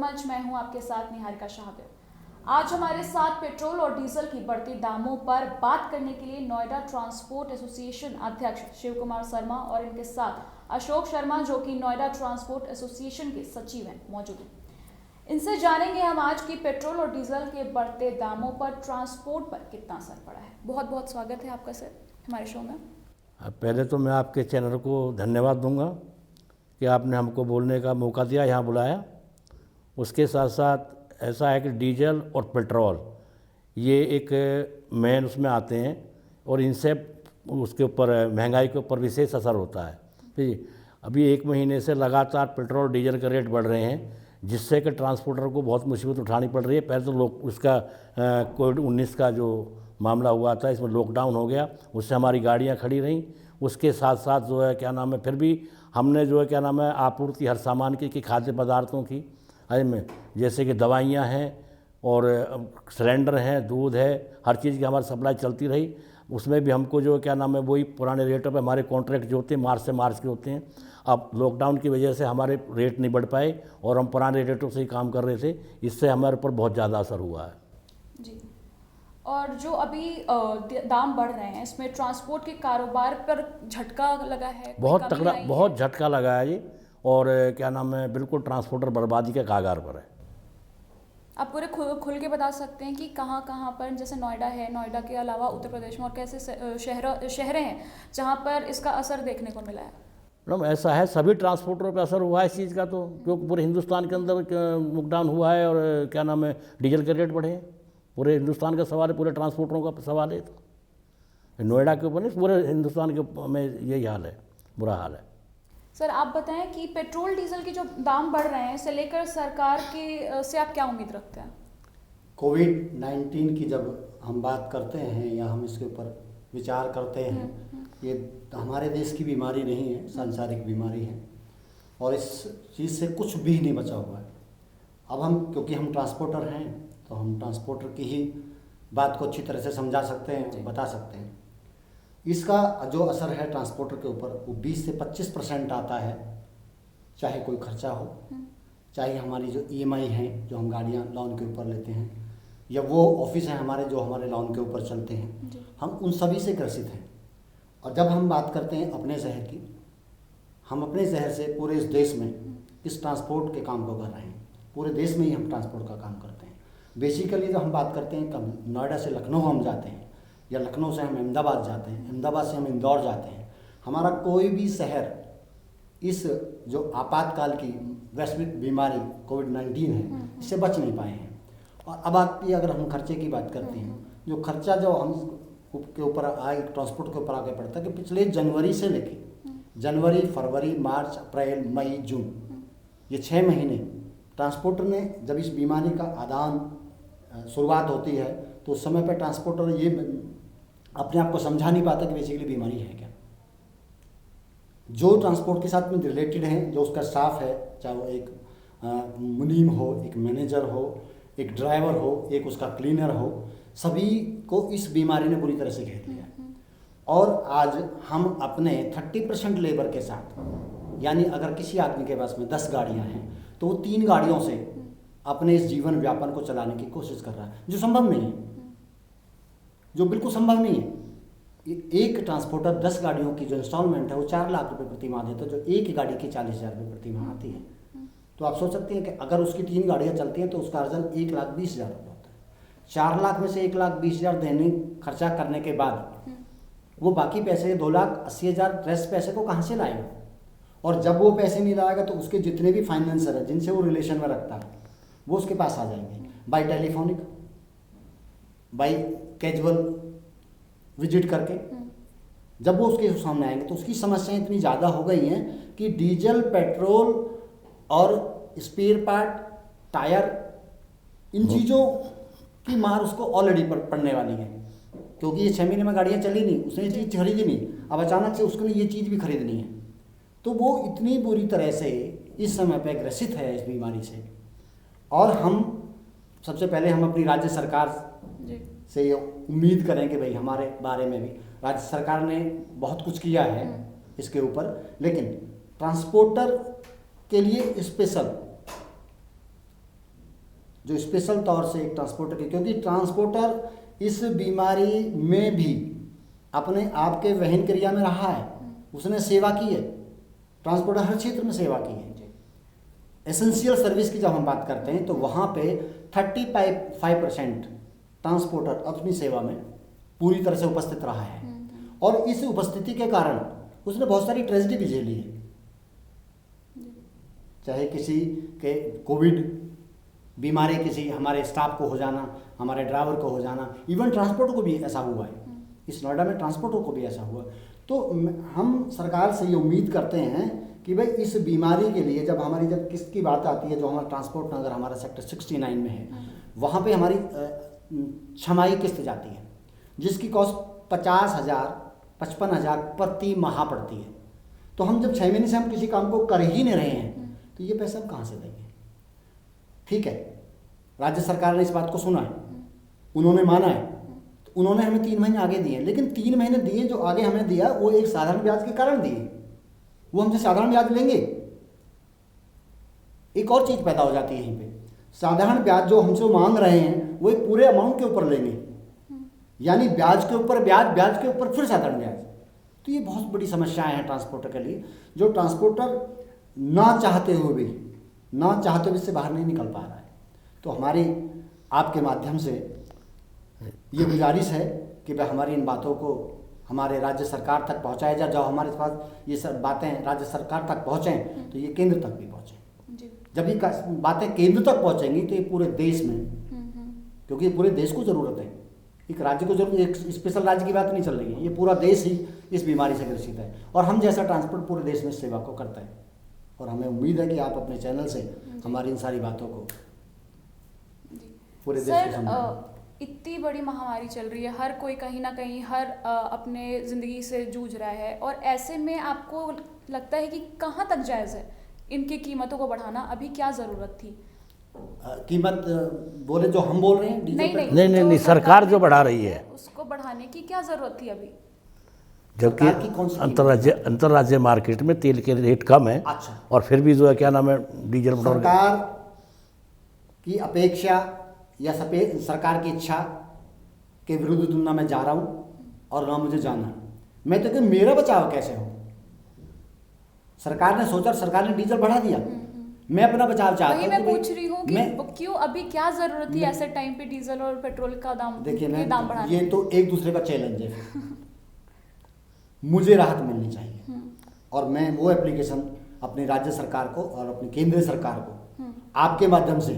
लोकमंच। मैं हूं आपके साथ निहारिका शाहदेव। आज हमारे साथ पेट्रोल और डीजल की बढ़ती दामों पर बात करने के लिए नोएडा ट्रांसपोर्ट एसोसिएशन अध्यक्ष शिव कुमार शर्मा और इनके साथ अशोक शर्मा जो कि नोएडा ट्रांसपोर्ट एसोसिएशन के सचिव हैं मौजूद हैं। इनसे जानेंगे हम आज की पेट्रोल और डीजल के बढ़ते दामों पर ट्रांसपोर्ट पर कितना असर पड़ा है। बहुत बहुत स्वागत है आपका सर हमारे शो में। पहले तो मैं आपके चैनल को धन्यवाद दूंगा कि आपने हमको बोलने का मौका दिया, यहाँ बुलाया। उसके साथ साथ ऐसा है कि डीजल और पेट्रोल ये एक मेन उसमें आते हैं और इनसे उसके ऊपर महंगाई के ऊपर विशेष असर होता है। ठीक, अभी 1 महीने से लगातार पेट्रोल डीजल के रेट बढ़ रहे हैं, जिससे कि ट्रांसपोर्टर को बहुत मुसीबत उठानी पड़ रही है। पहले तो लोग उसका कोविड-19 का जो मामला हुआ था, इसमें लॉकडाउन हो गया, उससे हमारी गाड़ियाँ खड़ी रहीं। उसके साथ साथ जो है क्या नाम है, फिर भी हमने जो है क्या नाम है आपूर्ति हर सामान की खाद्य पदार्थों की में जैसे कि दवाइयाँ हैं और सिलेंडर हैं, दूध है, हर चीज़ की हमारी सप्लाई चलती रही। उसमें भी हमको जो क्या नाम है वही पुराने रेटों पे हमारे कॉन्ट्रैक्ट जो होते हैं मार्च से मार्च के होते हैं। अब लॉकडाउन की वजह से हमारे रेट नहीं बढ़ पाए और हम पुराने रेटों से ही काम कर रहे थे, इससे हमारे ऊपर बहुत ज़्यादा असर हुआ है जी। और जो अभी दाम बढ़ रहे हैं, इसमें ट्रांसपोर्ट के कारोबार पर झटका लगा है? बहुत तगड़ा, बहुत झटका लगा है जी। और क्या नाम है, बिल्कुल ट्रांसपोर्टर बर्बादी के कागार पर है। आप पूरे खुल के बता सकते हैं कि कहाँ कहाँ पर, जैसे नोएडा है, नोएडा के अलावा उत्तर प्रदेश में और कैसे शहरें हैं जहाँ पर इसका असर देखने को मिला है? मैडम ऐसा है, सभी ट्रांसपोर्टरों पे असर हुआ है इस चीज़ का, तो क्योंकि पूरे हिंदुस्तान के अंदर लॉकडाउन हुआ है और क्या नाम है डीजल के रेट बढ़े हैं। पूरे हिंदुस्तान का सवाल है, पूरे ट्रांसपोर्टरों का सवाल है। तो नोएडा के ऊपर नहीं, पूरे हिंदुस्तान के में यही हाल है, बुरा हाल है। सर आप बताएं कि पेट्रोल डीजल के जो दाम बढ़ रहे हैं, इसे लेकर सरकार के से आप क्या उम्मीद रखते हैं? कोविड-19 की जब हम बात करते हैं या हम इसके ऊपर विचार करते हैं, ये हमारे देश की बीमारी नहीं है, सांसारिक बीमारी है और इस चीज़ से कुछ भी नहीं बचा हुआ है। अब हम क्योंकि हम ट्रांसपोर्टर हैं तो हम ट्रांसपोर्टर की ही बात को अच्छी तरह से समझा सकते हैं, बता सकते हैं। इसका जो असर है ट्रांसपोर्टर के ऊपर वो 20 से 25% आता है, चाहे कोई खर्चा हो, चाहे हमारी जो EMI हैं जो हम गाड़ियाँ लोन के ऊपर लेते हैं, या वो ऑफिस हैं हमारे जो हमारे लोन के ऊपर चलते हैं, हम उन सभी से ग्रसित हैं। और जब हम बात करते हैं अपने शहर की, हम अपने शहर से पूरे इस देश में इस ट्रांसपोर्ट के काम को कर रहे हैं। पूरे देश में ही हम ट्रांसपोर्ट का काम करते हैं। बेसिकली जब हम बात करते हैं कब नोएडा से लखनऊ हम जाते हैं या लखनऊ से हम अहमदाबाद जाते हैं, अहमदाबाद से हम इंदौर जाते हैं, हमारा कोई भी शहर इस जो आपातकाल की वैश्विक बीमारी कोविड-19 है इससे बच नहीं पाए हैं। और अब आती अगर हम खर्चे की बात करते हैं, जो खर्चा जो हम के ऊपर ट्रांसपोर्ट के ऊपर आगे पड़ता है कि पिछले जनवरी से लेके जनवरी, फरवरी, मार्च, अप्रैल, मई, जून, ये 6 महीने ट्रांसपोर्टर ने जब इस बीमारी का आदान शुरुआत होती है तो उस समय पर ट्रांसपोर्टर ये अपने आप को समझा नहीं पाता कि बेसिकली बीमारी है क्या। जो ट्रांसपोर्ट के साथ में रिलेटेड हैं, जो उसका स्टाफ है, चाहे वो एक मुनीम हो, एक मैनेजर हो, एक ड्राइवर हो, एक उसका क्लीनर हो, सभी को इस बीमारी ने बुरी तरह से घेर लिया। और आज हम अपने 30% लेबर के साथ, यानी अगर किसी आदमी के पास में 10 गाड़ियाँ हैं तो वो 3 गाड़ियों से अपने इस जीवन व्यापन को चलाने की कोशिश कर रहा है, जो संभव नहीं है, जो बिल्कुल संभव नहीं है। एक ट्रांसपोर्टर 10 गाड़ियों की जो इंस्टॉलमेंट है वो 4 लाख रुपए प्रति माह देता है, जो एक गाड़ी की 40,000 रुपये प्रति माह आती है। तो आप सोच सकते हैं कि अगर उसकी 3 गाड़ियाँ चलती हैं तो उसका अर्जन 1,20,000 रुपये होता है। 4 लाख में से 1,20,000 देने खर्चा करने के बाद वो बाकी पैसे 2,80,000 रेस्ट पैसे को कहाँ से लाएगा? और जब वो पैसे नहीं लाएगा तो उसके जितने भी फाइनेंसर है जिनसे वो रिलेशन में रखता है वो उसके पास आ जाएंगे, by telephonic, by casual visit करके। जब वो उसके सामने आएंगे तो उसकी समस्याएं इतनी ज़्यादा हो गई हैं कि डीजल, पेट्रोल और स्पेयर पार्ट, टायर, इन चीज़ों की मार उसको ऑलरेडी पड़ने वाली है, क्योंकि ये 6 महीने में गाड़ियाँ चली नहीं, उसने ये चीज़ खरीदी नहीं, अब अचानक से उसको ये चीज़ भी खरीदनी है। तो वो इतनी बुरी तरह से इस समय पे ग्रसित है इस बीमारी से। और हम सबसे पहले हम अपनी राज्य सरकार से ये उम्मीद करें कि भाई हमारे बारे में भी राज्य सरकार ने बहुत कुछ किया है इसके ऊपर, लेकिन ट्रांसपोर्टर के लिए स्पेशल जो स्पेशल तौर से एक ट्रांसपोर्टर की, क्योंकि ट्रांसपोर्टर इस बीमारी में भी अपने आप के वहन क्रिया में रहा है, उसने सेवा की है। ट्रांसपोर्टर हर क्षेत्र में सेवा की है। एसेंशियल सर्विस की जब हम बात करते हैं तो वहाँ पे 35% ट्रांसपोर्टर अपनी सेवा में पूरी तरह से उपस्थित रहा है, और इस उपस्थिति के कारण उसने बहुत सारी ट्रेजेडी भी झेली है। चाहे किसी के कोविड बीमारी किसी हमारे स्टाफ को हो जाना, हमारे ड्राइवर को हो जाना, इवन ट्रांसपोर्ट को भी ऐसा हुआ है। इस नोएडा में ट्रांसपोर्टरों को भी ऐसा हुआ। तो हम सरकार से ये उम्मीद करते हैं कि भाई इस बीमारी के लिए जब किस्त की बात आती है, जो हमारा ट्रांसपोर्ट नगर हमारा सेक्टर 69 में है, वहाँ पे हमारी छमाही किस्त जाती है, जिसकी कॉस्ट 50,000 55,000 प्रति माह पड़ती है। तो हम जब 6 महीने से हम किसी काम को कर ही नहीं रहे हैं, तो ये पैसा हम कहाँ से देंगे? ठीक है, राज्य सरकार ने इस बात को सुना है, उन्होंने माना है, तो उन्होंने हमें 3 महीने आगे दिए, लेकिन 3 महीने दिए जो आगे हमें दिया वो एक साधारण ब्याज के कारण दिए। वो हमसे साधारण ब्याज लेंगे। एक और चीज पैदा हो जाती है यहीं पे, साधारण ब्याज जो हमसे मांग रहे हैं वो एक पूरे अमाउंट के ऊपर लेंगे, यानी ब्याज के ऊपर ब्याज, ब्याज के ऊपर फिर साधारण ब्याज। तो ये बहुत बड़ी समस्याएं हैं ट्रांसपोर्टर के लिए, जो ट्रांसपोर्टर ना चाहते हुए भी इससे बाहर नहीं निकल पा रहा है। तो हमारी आपके माध्यम से ये गुजारिश है कि भाई हमारी इन बातों को हमारे राज्य सरकार तक पहुंचाया जाए। जब हमारे पास ये सब बातें राज्य सरकार तक पहुंचें तो ये केंद्र तक भी पहुंचें। जब ये बातें केंद्र तक पहुंचेंगी तो ये पूरे देश में, क्योंकि पूरे देश को ज़रूरत है, एक राज्य को जरूरत, एक स्पेशल राज्य की बात नहीं चल रही है, ये पूरा देश ही इस बीमारी से ग्रसित है। और हम जैसा ट्रांसपोर्ट पूरे देश में इस सेवा को करता है, और हमें उम्मीद है कि आप अपने चैनल से हमारी इन सारी बातों को पूरे देश को समझें। इतनी बड़ी महामारी चल रही है, हर कोई कहीं ना कहीं अपने ज़िंदगी से जूझ रहा है, और ऐसे में आपको लगता है कि कहाँ तक जायज़ है इनकी कीमतों को बढ़ाना? अभी क्या ज़रूरत थी? कीमत बोले जो हम बोल रहे हैं नहीं, सरकार जो बढ़ा रही है उसको बढ़ाने की क्या ज़रूरत थी अभी? जबकि अंतर्राज्यीय मार्केट में तेल के रेट कम है। अच्छा। और फिर भी जो है क्या नाम है, डीजल पेट्रोल सरकार की अपेक्षा या सरकार की इच्छा के विरुद्ध तुलना में जा रहा हूं और ना मुझे जाना है। मैं तो कि मेरा बचाव कैसे हो? सरकार ने सोचा, सरकार ने डीजल बढ़ा दिया, मैं अपना बचाव चाहता हूं। मैं पूछ रही हूँ कि क्यों अभी क्या जरूरत थी ऐसे टाइम पे डीजल और पेट्रोल का दाम, देखिए दाम बढ़ाने? ये तो एक दूसरे का चैलेंज है। मुझे राहत मिलनी चाहिए, और मैं वो एप्लीकेशन अपनी राज्य सरकार को और अपनी केंद्रीय सरकार को आपके माध्यम से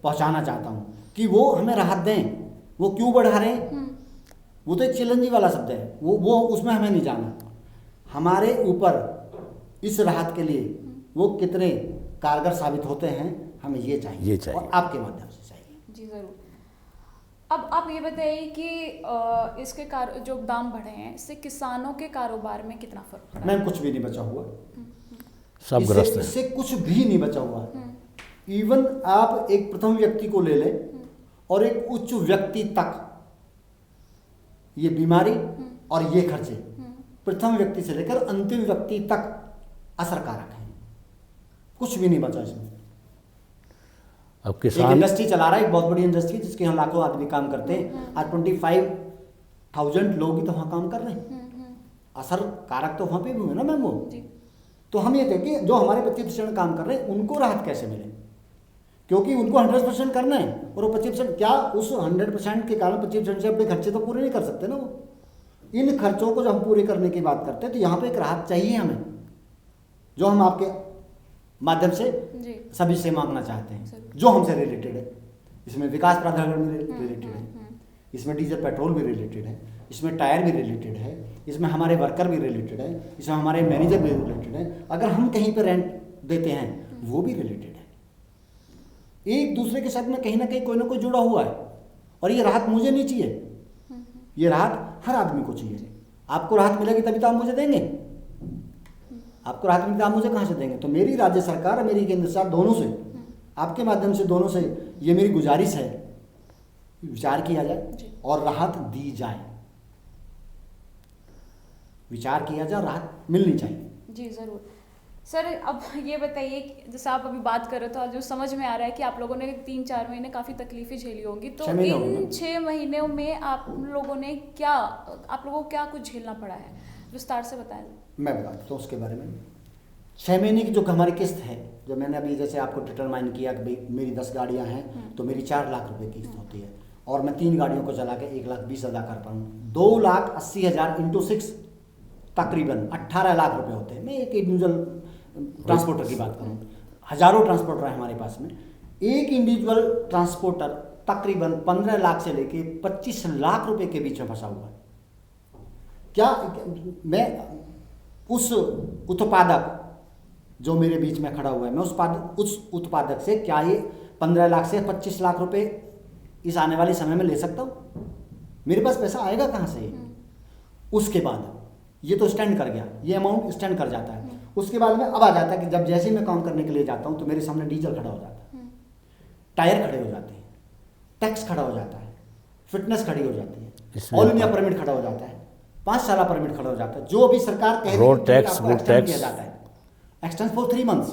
पहुंचाना चाहता हूं कि वो हमें राहत दें। वो क्यों बढ़ा रहे हैं, वो तो एक चैलेंज वाला शब्द है, वो उसमें हमें नहीं जाना। हमारे ऊपर इस राहत के लिए वो कितने कारगर साबित होते हैं, हमें ये चाहिए और आपके माध्यम से चाहिए। जी ज़रूर। अब आप ये बताइए कि इसके जो दाम बढ़े हैं, इससे किसानों के कारोबार में कितना फर्क पड़ा? मैम कुछ भी नहीं बचा हुआ, सब ग्रस्त है। इससे कुछ भी नहीं बचा हुआ। इवन आप एक प्रथम व्यक्ति को ले लें और एक उच्च व्यक्ति तक, ये बीमारी और ये खर्चे प्रथम व्यक्ति से लेकर अंतिम व्यक्ति तक असरकारक हैं। कुछ भी नहीं बचा इसमें। अब किसान एक इंडस्ट्री चला रहा है, एक बहुत बड़ी इंडस्ट्री जिसके यहाँ लाखों आदमी काम करते हैं। आज 25,000 लोग ही तो वहाँ काम कर रहे हैं। असर कारक तो वहाँ पे भी हुए ना मैम वो। तो हम ये थे कि जो हमारे 25% काम कर रहे हैं उनको राहत कैसे मिले, क्योंकि उनको 100% करना है, और वो 25% क्या उस 100% के कारण 25% से अपने खर्चे तो पूरे नहीं कर सकते ना वो। इन खर्चों को जब हम पूरे करने की बात करते हैं तो यहाँ पे एक राहत चाहिए हमें, जो हम आपके माध्यम से सभी से मांगना चाहते हैं, जो हमसे रिलेटेड है। इसमें विकास प्राधिकरण भी रिलेटेड है, इसमें डीजल पेट्रोल भी रिलेटेड है, इसमें टायर भी रिलेटेड है, इसमें हमारे वर्कर भी रिलेटेड है, इसमें हमारे मैनेजर भी रिलेटेड है, अगर हम कहीं पर रेंट देते हैं वो भी रिलेटेड है। एक दूसरे के साथ में कहीं ना कोई जुड़ा हुआ है। और ये राहत मुझे नहीं चाहिए, ये राहत हर आदमी को चाहिए। आपको राहत मिलेगी तभी तो आप मुझे देंगे, आपको राहत मिलेगी आप मुझे कहाँ से देंगे? तो मेरी राज्य सरकार और मेरी केंद्र सरकार दोनों से, आपके माध्यम से दोनों से ये मेरी गुजारिश है, विचार किया जाए और राहत दी जाए। विचार किया जाए, राहत मिलनी चाहिए। जी ज़रूर। सर अब ये बताइए कि जैसे आप अभी बात कर रहे थे, जो समझ में आ रहा है कि आप लोगों ने 3-4 महीने काफ़ी तकलीफें झेली होंगी, तो 6 महीने हो इन गए। 6 महीनों में आप लोगों को क्या कुछ झेलना पड़ा है, विस्तार से बताएं। मैं बता देता हूँ उसके बारे में। 6 महीने की जो हमारी किस्त है, जो मैंने अभी जैसे आपको डिटरमाइन किया कि भाई मेरी 10 गाड़ियाँ हैं तो मेरी 4 लाख रुपए की किस्त होती है, और मैं 3 गाड़ियों को चला के 1,20,000 अदा कर पाऊँ, 2,80,000 इंटू 6 तकरीबन 18 लाख रुपए होते हैं। मैं एक इंडिविजुअल ट्रांसपोर्टर की बात करूँ, हजारों ट्रांसपोर्टर है हमारे पास में, एक इंडिविजुअल ट्रांसपोर्टर तकरीबन 15 लाख से लेके 25 लाख रुपए के बीच में फंसा हुआ है। क्या मैं उस उत्पादक जो मेरे बीच में खड़ा हुआ है, मैं उस उत्पादक से क्या ये 15 लाख से 25 लाख रुपए इस आने वाले समय में ले सकता हूँ? मेरे पास पैसा आएगा कहाँ से? उसके बाद ये तो स्टैंड कर गया, ये अमाउंट स्टैंड कर जाता है। उसके बाद में अब आ जाता है कि जब जैसे ही मैं काम करने के लिए जाता हूँ तो मेरे सामने डीजल खड़ा हो जाता है, टायर खड़े हो जाते हैं, टैक्स खड़ा हो जाता है, फिटनेस खड़ी हो जाती है, ऑल इंडिया परमिट खड़ा हो जाता है, 5 साल परमिट खड़ा हो जाता है, जो अभी सरकार कह रही है रोड टैक्स, आपको एक्सटेंड किया जाता है, एक्सटेंड फॉर 3 मंथ्स,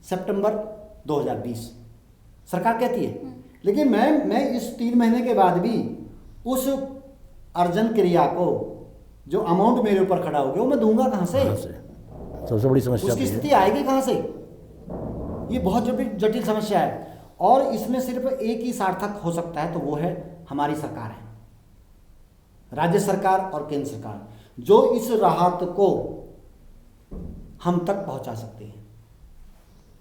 सितंबर 2020 सरकार कहती है। लेकिन मैं इस 3 महीने के बाद भी उस अर्जन क्रिया को जो अमाउंट मेरे ऊपर खड़ा हो गया वो मैं दूंगा कहाँ से? सबसे बड़ी समस्या उसकी है। स्थिति आएगी कहाँ से? ये बहुत जटिल समस्या है, और इसमें सिर्फ एक ही सार्थक हो सकता है, तो वो है हमारी सरकार है, राज्य सरकार और केंद्र सरकार, जो इस राहत को हम तक पहुंचा सकते हैं।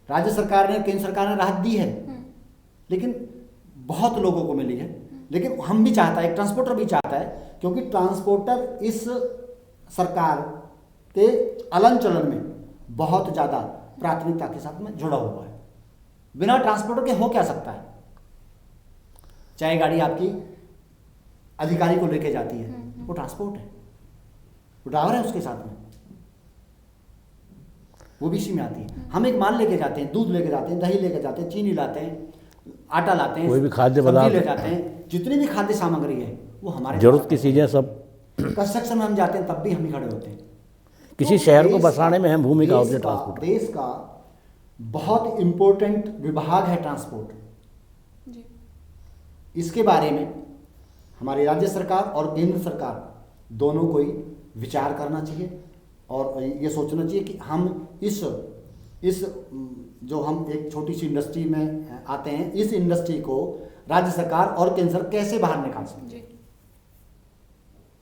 राज्य सरकार ने, केंद्र सरकार ने राहत दी है, लेकिन बहुत लोगों को मिली है, लेकिन हम भी चाहता है, एक ट्रांसपोर्टर भी चाहता है, क्योंकि ट्रांसपोर्टर इस सरकार के अलन चलन में बहुत ज़्यादा प्राथमिकता के साथ में जुड़ा हुआ है। बिना ट्रांसपोर्टर के हो क्या सकता है? चाहे गाड़ी आपकी अधिकारी को लेके जाती है, वो ट्रांसपोर्ट है, वो ड्राइवर है उसके साथ में, वो भी इसी में आती है। हम एक माल लेके जाते हैं, दूध लेके जाते हैं, दही लेके जाते हैं, चीनी लाते हैं, आटा लाते हैं, कोई भी खाद्य सब्जी पदार्थ ले जाते हैं, जितनी भी खाद्य सामग्री है वो हमारे जरूरत की चीज़ें सब। कंस्ट्रक्शन में हम जाते हैं तब भी हम ही खड़े होते हैं। किसी तो शहर को देश बसाने में अहम भूमिका होती है देश का- ट्रांसपोर्ट। देश का बहुत इम्पोर्टेंट विभाग है ट्रांसपोर्ट। जी। इसके बारे में हमारी राज्य सरकार और केंद्र सरकार दोनों को ही विचार करना चाहिए, और ये सोचना चाहिए कि हम इस जो हम एक छोटी सी इंडस्ट्री में आते हैं, इस इंडस्ट्री को राज्य सरकार और केंद्र सरकार कैसे बाहर निकाल सकते हैं। जी।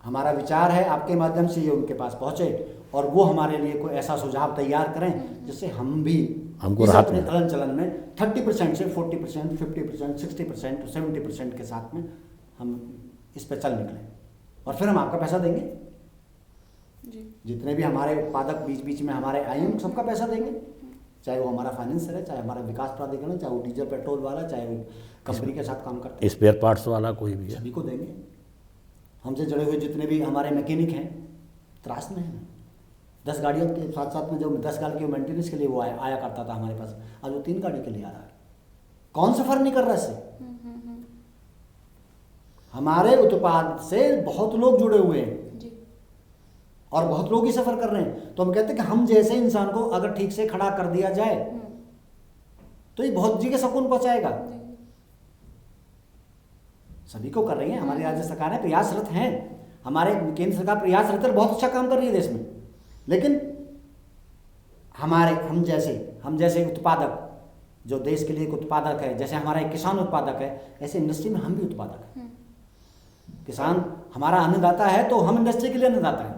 हमारा विचार है आपके माध्यम से ये उनके पास पहुंचे, और वो हमारे लिए कोई ऐसा सुझाव तैयार करें जिससे हम भी हमको इस राहत अपने मिले। चलन चलन में 30% से 40%, 50%, 60%, 70% के साथ में हम इस पर चल निकलें, और फिर हम आपका पैसा देंगे। जी। जितने भी हमारे उत्पादक बीच बीच में हमारे आए हैं सबका पैसा देंगे, चाहे वो हमारा फाइनेंसर है, चाहे हमारा विकास प्राधिकरण है, चाहे वो डीजल पेट्रोल वाला, चाहे वो कंपनी के साथ काम करते हैं, स्पेयर पार्ट्स वाला कोई भी है, सभी को देंगे। हमसे जुड़े हुए जितने भी हमारे मैकेनिक हैं त्रास में हैं। 10 गाड़ियों के साथ साथ में जो 10 गाड़ी के मेंटेनेंस के लिए वो आया करता था हमारे पास, आज वो 3 गाड़ी के लिए आ रहा है। कौन सफर नहीं कर रहा इससे? हमारे उत्पाद से बहुत लोग जुड़े हुए हैं जी। और बहुत लोग ही सफर कर रहे हैं। तो हम कहते हैं कि हम जैसे इंसान को अगर ठीक से खड़ा कर दिया जाए तो ये बहुत जगह सुकून पहुंचाएगा। सभी को कर रही है हमारी राज्य सरकार है, प्रयासरत हैं, हमारे केंद्र सरकार प्रयासरत है, बहुत अच्छा काम कर रही है देश में। लेकिन हम जैसे उत्पादक, जो देश के लिए एक उत्पादक है, जैसे हमारा एक किसान उत्पादक है, ऐसे इंडस्ट्री में हम भी उत्पादक हैं। किसान हमारा अन्नदाता है तो हम इंडस्ट्री के लिए अन्नदाता है।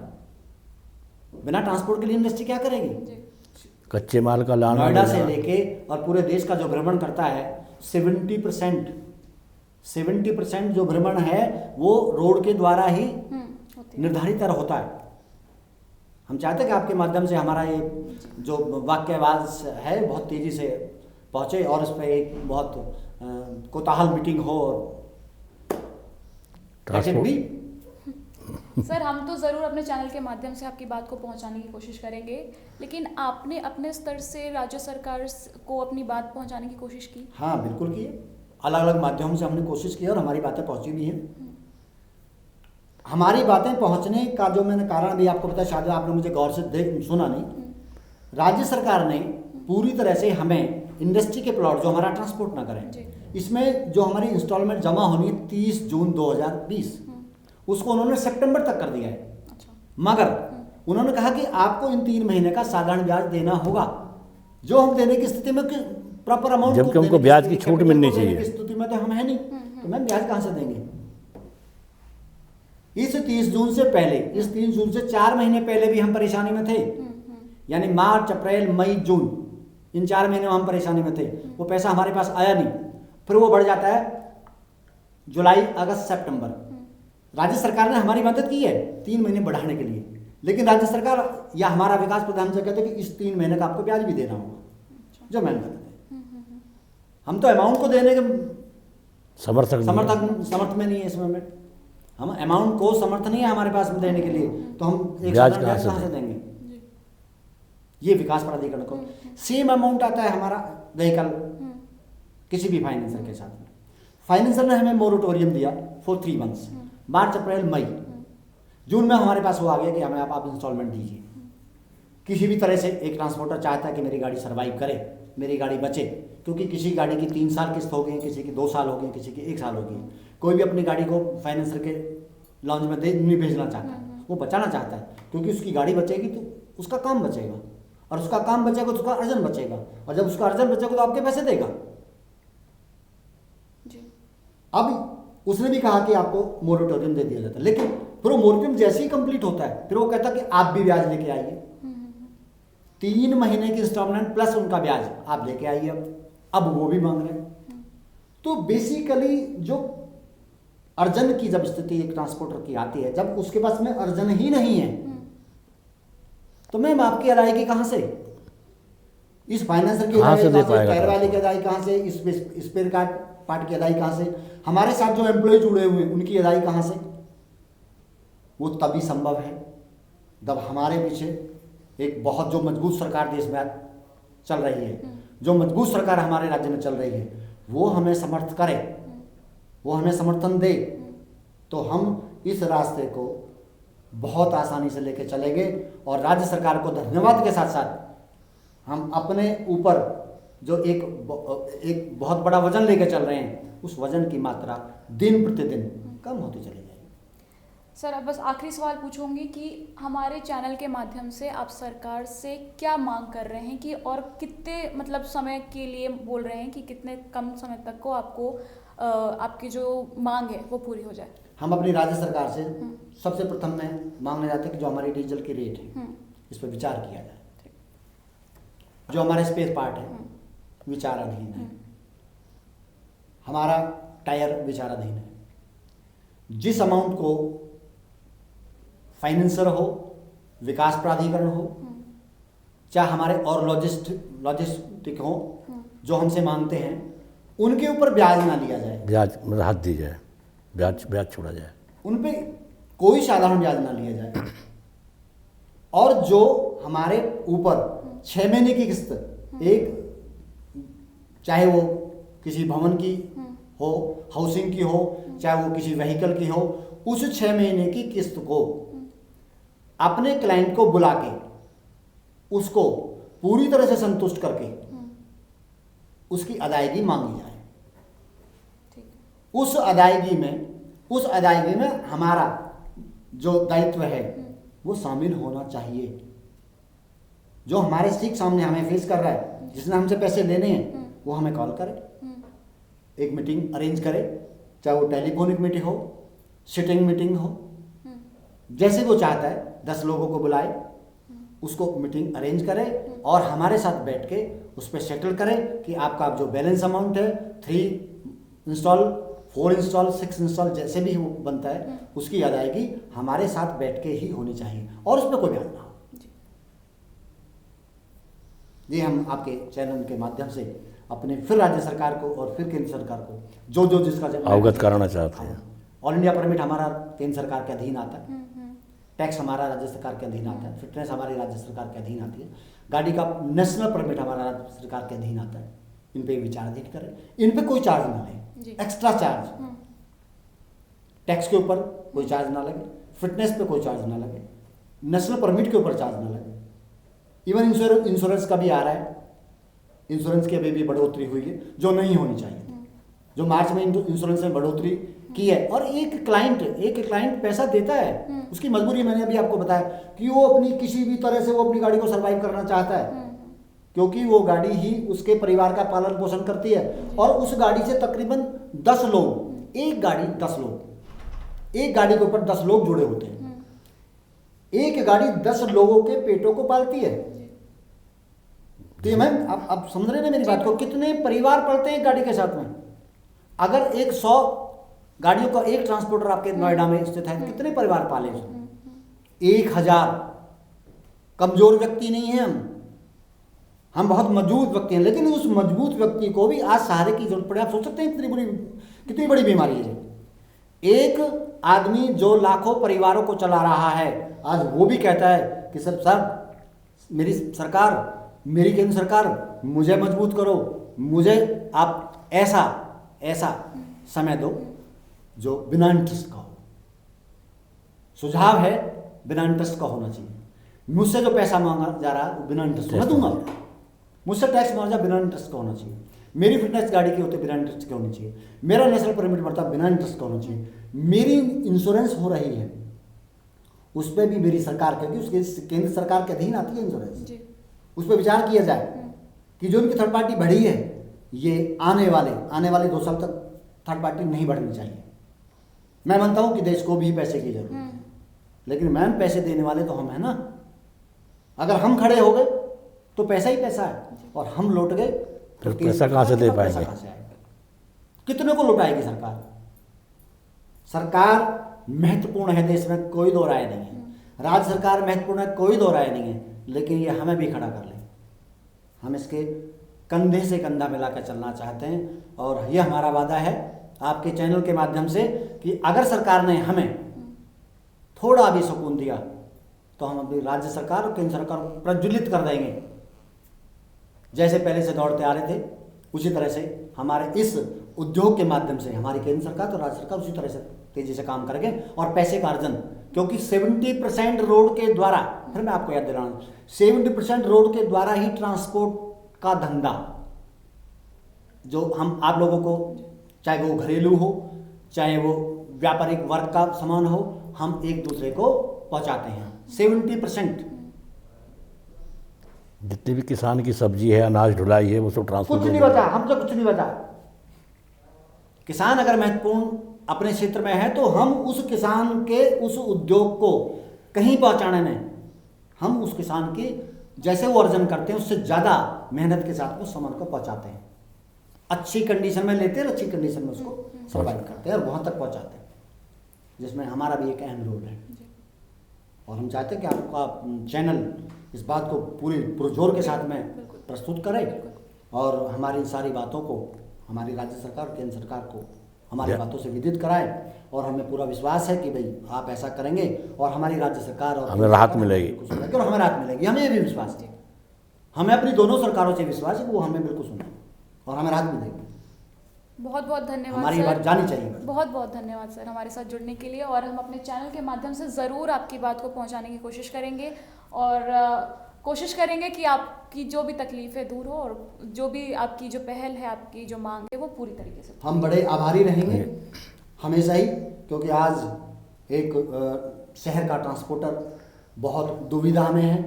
बिना ट्रांसपोर्ट के लिए इंडस्ट्री क्या करेगी? कच्चे माल का लाना नोएडा से लेके और पूरे देश का जो भ्रमण करता है, 70% जो भ्रमण है वो रोड के द्वारा ही निर्धारित होता है। हम चाहते हैं कि आपके माध्यम से हमारा ये जो वाक्यवाज है बहुत तेजी से पहुंचे और इस पर एक बहुत कोताहल मीटिंग हो। भी सर, हम तो ज़रूर अपने चैनल के माध्यम से आपकी बात को पहुंचाने की कोशिश करेंगे, लेकिन आपने अपने स्तर से राज्य सरकार को अपनी बात पहुंचाने की कोशिश की? हाँ बिल्कुल की, अलग अलग माध्यमों से हमने कोशिश की और हमारी बातें पहुंची भी हैं। हमारी बातें पहुंचने का जो मैंने कारण भी आपको बताया, शायद आपने मुझे गौर से सुना नहीं। राज्य सरकार ने पूरी तरह से हमें इंडस्ट्री के प्लॉट जो हमारा ट्रांसपोर्ट ना करें, इसमें जो हमारी इंस्टॉलमेंट जमा होनी है 30 जून 2020, उसको उन्होंने सितंबर तक कर दिया है। मगर उन्होंने कहा कि आपको इन 3 महीने का साधारण ब्याज देना होगा, जो हम देने की स्थिति में प्रॉपर अमाउंट, जबकि हमको ब्याज की छूट मिलनी चाहिए। स्थिति में तो हम है नहीं, तो मैम ब्याज कहाँ से देंगे? इस 30 जून से पहले, इस 3 जून से 4 महीने पहले भी हम परेशानी में थे, यानी मार्च, अप्रैल, मई, जून, इन 4 महीने में हम परेशानी में थे। वो पैसा हमारे पास आया नहीं, फिर वो बढ़ जाता है जुलाई, अगस्त, सितंबर। राज्य सरकार ने हमारी मदद की है 3 महीने बढ़ाने के लिए, लेकिन राज्य सरकार या हमारा विकास प्रधान से कहते हैं कि इस 3 महीने का आपको ब्याज भी देना होगा, जो मैंने गलत है। हम तो अमाउंट को देने के समर्थ में नहीं है इस मोमेंट, हम अमाउंट को समर्थ नहीं है हमारे पास में देने के लिए, तो हम एक ब्याज कहाँ से देंगे? ये विकास प्राधिकरण को सेम अमाउंट आता है हमारा व्हीकल किसी भी फाइनेंसर के साथ में। फाइनेंसर ने हमें मोरेटोरियम दिया फॉर 3 मंथ्स, मार्च, अप्रैल, मई, जून में हमारे पास वो आ गया कि हमें आप इंस्टॉलमेंट दीजिए। किसी भी तरह से एक ट्रांसपोर्टर चाहता है कि मेरी गाड़ी सर्वाइव करे, मेरी गाड़ी बचे, क्योंकि किसी गाड़ी की 3 साल किस्त हो गई, किसी की 2 साल हो गई, किसी की 1 साल हो गई। कोई भी अपनी गाड़ी को फाइनेंसर के लॉन्च में नहीं भेजना चाहता, वो बचाना चाहता है, क्योंकि उसकी गाड़ी बचेगी तो उसका काम बचेगा, और उसका काम बचेगा तो उसका अर्जन बचेगा, और जब उसका अर्जन बचेगा तो आपके पैसे देगा। अब उसने भी कहा कि आपको मोरेटोरियम दे दिया जाता है, लेकिन फिर वो मोरेटोरियम जैसे ही कंप्लीट होता है, फिर वो कहता है कि आप भी ब्याज लेके आइए, 3 महीने की इंस्टॉलमेंट प्लस उनका ब्याज आप लेके आइए। अब वो भी मांग रहे हैं। तो बेसिकली जो अर्जन की जब स्थिति एक ट्रांसपोर्टर की आती है, जब उसके पास में अर्जन ही नहीं है, तो मैम आपकी अदायगी कहां से? इस फाइनेंसर की अदायगी कहां से? टायर वाले की अदायगी कहां से? इस स्पेयर पार्ट की अदायगी कहां से? हमारे साथ जो एम्प्लॉय जुड़े हुए हैं उनकी अदायगी कहां से? वो तभी संभव है जब हमारे पीछे एक बहुत जो मजबूत सरकार देश में चल रही है, जो मजबूत सरकार हमारे राज्य में चल रही है, वो हमें समर्थ करे, वो हमें समर्थन दे, तो हम इस रास्ते को बहुत आसानी से लेके चलेंगे। और राज्य सरकार को धन्यवाद के साथ साथ हम अपने ऊपर जो एक बहुत बड़ा वजन लेके चल रहे हैं, उस वजन की मात्रा दिन प्रतिदिन कम होती चली जाएगी। सर, अब बस आखिरी सवाल पूछूंगी कि हमारे चैनल के माध्यम से आप सरकार से क्या मांग कर रहे हैं, कि और कितने मतलब समय के लिए बोल रहे हैं कि कितने कम समय तक को आपको आपकी जो मांग है वो पूरी हो जाए? हम अपनी राज्य सरकार से सबसे प्रथम में मांगने जाते हैं कि जो हमारी डीजल की रेट है इस पर विचार किया जाए, जो हमारे स्पेयर पार्ट है विचाराधीन है, हमारा टायर विचाराधीन है। जिस अमाउंट को फाइनेंसर हो, विकास प्राधिकरण हो, चाहे हमारे और लॉजिस्टिक हो, जो हमसे मांगते हैं, उनके ऊपर ब्याज ना लिया जाए, ब्याज राहत दी जाए, ब्याज छोड़ा जाए, उन पे कोई साधारण ब्याज ना लिया जाए। और जो हमारे ऊपर 6 महीने की किस्त, एक चाहे वो किसी भवन की हो, हाउसिंग की हो, चाहे वो किसी व्हीकल की हो, उस 6 महीने की किस्त को अपने क्लाइंट को बुला के उसको पूरी तरह से संतुष्ट करके उसकी अदायगी मांगी जाए। उस अदायगी में हमारा जो दायित्व है वो शामिल होना चाहिए। जो हमारे ठीक सामने हमें फेस कर रहा है, जिसने हमसे पैसे लेने हैं, वो हमें कॉल करे, एक मीटिंग अरेंज करे, चाहे वो टेलीफोनिक मीटिंग हो, सिटिंग मीटिंग हो, जैसे वो चाहता है 10 लोगों को बुलाए, उसको मीटिंग अरेंज करे और हमारे साथ बैठ के उस पर सेटल करें कि आपका जो बैलेंस अमाउंट है 3 इंस्टॉल, 4 इंस्टॉल, 6 इंस्टॉल, जैसे भी वो बनता है, उसकी अदायगी हमारे साथ बैठ के ही होनी चाहिए और उसमें कोई ब्याज ना हो। ये हम आपके चैनल के माध्यम से अपने फिर राज्य सरकार को और फिर केंद्र सरकार को जो जिसका अवगत कराना चाहते हैं। ऑल इंडिया परमिट हमारा केंद्र सरकार के अधीन आता है, टैक्स हमारा राज्य सरकार के अधीन आता है, फिटनेस हमारी राज्य सरकार के अधीन आती है, गाड़ी का नेशनल परमिट हमारा राज्य सरकार के अधीन आता है। इन पे विचाराधीन करें, इन पे कोई चार्ज ना लें, एक्स्ट्रा चार्ज, टैक्स के ऊपर कोई चार्ज ना लगे, फिटनेस पे कोई चार्ज ना लगे, नेशनल परमिट के ऊपर चार्ज ना लगे, इवन इंश्योरेंस का भी आ रहा है, इंश्योरेंस की अभी भी बढ़ोतरी हुई है जो नहीं होनी चाहिए थी। जो मार्च में इंश्योरेंस में बढ़ोतरी की है, और एक क्लाइंट पैसा देता है, उसकी मजबूरी मैंने अभी आपको बताया कि वो अपनी किसी भी तरह से वो अपनी गाड़ी को सर्वाइव करना चाहता है, क्योंकि वो गाड़ी ही उसके परिवार का पालन पोषण करती है। और उस गाड़ी से तकरीबन 10 लोग, एक गाड़ी के ऊपर 10 लोग जुड़े होते हैं। एक गाड़ी 10 लोगों के पेटों को पालती है। तो ये मैम आप समझ रहे हैं ना मेरी बात को, कितने परिवार पलते हैं एक गाड़ी के साथ में। अगर 100 गाड़ियों का एक ट्रांसपोर्टर आपके नोएडा में स्थित है, कितने परिवार पाले उसमें? 1000। कमजोर व्यक्ति नहीं है हम बहुत मजबूत व्यक्ति हैं, लेकिन उस मजबूत व्यक्ति को भी आज सहारे की जरूरत पड़े। आप सोच सकते हैं कितनी बड़ी बीमारी है। एक आदमी जो लाखों परिवारों को चला रहा है, आज वो भी कहता है कि सर मेरी सरकार, मेरी केंद्र सरकार, मुझे मजबूत करो, मुझे आप ऐसा समय दो जो बिना इंटरेस्ट का हो। सुझाव है बिना इंटरेस्ट का होना चाहिए। मुझसे जो पैसा मांगा जा रहा है वो बिना इंटरेस्ट मैं दूंगा। मुझसे टैक्स मांगा बिना इंटरेस्ट का होना चाहिए। मेरी फिटनेस गाड़ी की होती बिना इंटरेस्ट के होनी चाहिए। मेरा नेशनल परमिट बढ़ता बिना इंटरेस्ट का होना चाहिए। मेरी इंश्योरेंस हो रही है, उस पर भी मेरी सरकार कहेगी, उसके केंद्र सरकार के अधीन आती है इंश्योरेंस, उस पर विचार किया जाए कि जो इनकी थर्ड पार्टी बढ़ी है, ये आने वाले 2 साल तक थर्ड पार्टी नहीं बढ़नी चाहिए। मैं मानता हूं कि देश को भी पैसे की जरूरत है, लेकिन मैम पैसे देने वाले तो हम हैं ना। अगर हम खड़े हो गए तो पैसा ही पैसा है, और हम लौट गए फिर पैसा कहाँ से दे पाएंगे? कितने को लौटाएगी सरकार? सरकार महत्वपूर्ण है देश में, कोई दो राय नहीं है। राज्य सरकार महत्वपूर्ण है, कोई दो राय नहीं है, लेकिन ये हमें भी खड़ा कर ले। हम इसके कंधे से कंधा मिलाकर चलना चाहते हैं, और ये हमारा वादा है आपके चैनल के माध्यम से कि अगर सरकार ने हमें थोड़ा भी सुकून दिया तो हम अपनी राज्य सरकार और केंद्र सरकार को प्रज्वलित कर देंगे। जैसे पहले से दौड़ते आ रहे थे, उसी तरह से हमारे इस उद्योग के माध्यम से हमारी केंद्र सरकार और राज्य सरकार उसी तरह से तेजी से काम करेंगे। और पैसे का अर्जन, क्योंकि 70% रोड के द्वारा, फिर मैं आपको याद दिला रहा हूँ, 70% रोड के द्वारा ही ट्रांसपोर्ट का धंधा, जो हम आप लोगों को, चाहे वो घरेलू हो चाहे वो व्यापारिक वर्ग का सामान हो, हम एक दूसरे को पहुंचाते हैं। 70% जितनी भी किसान की सब्जी है, अनाज ढुलाई है, वो सब ट्रांसपोर्ट। कुछ नहीं बचा, हमसे कुछ नहीं बचा। किसान अगर महत्वपूर्ण अपने क्षेत्र में है तो हम उस किसान के उस उद्योग को कहीं पहुंचाने में, हम उस किसान के जैसे वो अर्जन करते हैं उससे ज़्यादा मेहनत के साथ वो सामान को पहुंचाते हैं। अच्छी कंडीशन में लेते हैं, अच्छी कंडीशन में उसको सर्वाइव करते हैं और वहाँ तक पहुँचाते हैं, जिसमें हमारा भी एक अहम रोल है। और हम चाहते हैं कि आपका चैनल इस बात को पूरी पुरजोर के साथ में प्रस्तुत करे, और हमारी सारी बातों को हमारी राज्य सरकार और केंद्र सरकार को हमारी बातों से विदित कराए। और हमें पूरा विश्वास है कि भाई आप ऐसा करेंगे और हमारी राज्य सरकार और हमें राहत मिलेगी, और हमें राहत मिलेगी। हमें भी विश्वास है, हमें अपनी दोनों सरकारों से विश्वास है कि वो हमें बिल्कुल सुने और हमें राहत मिलेगी। बहुत बहुत धन्यवाद हमारी सर, बात जानी चाहिए। बहुत बहुत धन्यवाद सर हमारे साथ जुड़ने के लिए, और हम अपने चैनल के माध्यम से ज़रूर आपकी बात को पहुंचाने की कोशिश करेंगे, और कोशिश करेंगे कि आपकी जो भी तकलीफ़ें दूर हो, और जो भी आपकी जो पहल है, आपकी जो मांग है, वो पूरी तरीके से। हम बड़े आभारी रहेंगे हमेशा ही, क्योंकि आज एक शहर का ट्रांसपोर्टर बहुत दुविधा में है,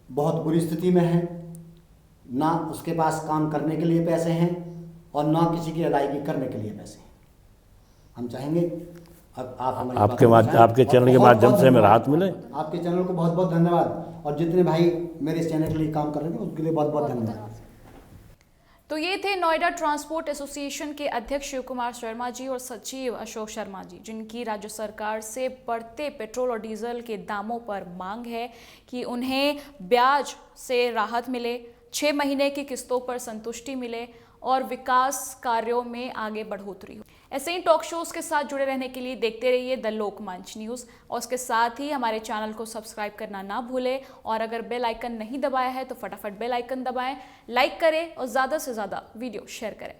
बहुत बुरी स्थिति में है, ना उसके पास काम करने के लिए पैसे हैं और ना किसी की अदायगी करने के लिए पैसे हैं। हम चाहेंगे अब आप आपके चैनल के माध्यम से हमें राहत मिले। आपके चैनल को बहुत बहुत धन्यवाद, और जितने भाई मेरे इस चैनल के लिए काम कर रहे हैं उसके लिए बहुत बहुत धन्यवाद। तो ये थे नोएडा ट्रांसपोर्ट एसोसिएशन के अध्यक्ष शिव कुमार शर्मा जी और सचिव अशोक शर्मा जी, जिनकी राज्य सरकार से बढ़ते पेट्रोल और डीजल के दामों पर मांग है कि उन्हें ब्याज से राहत मिले, 6 महीने की किस्तों पर संतुष्टि मिले और विकास कार्यों में आगे बढ़ोतरी हो। ऐसे ही टॉक शोज के साथ जुड़े रहने के लिए देखते रहिए द लोकमंच न्यूज़, और उसके साथ ही हमारे चैनल को सब्सक्राइब करना ना भूलें, और अगर बेल आइकन नहीं दबाया है तो फटाफट बेल आइकन दबाएं, लाइक करें और ज़्यादा से ज़्यादा वीडियो शेयर करें।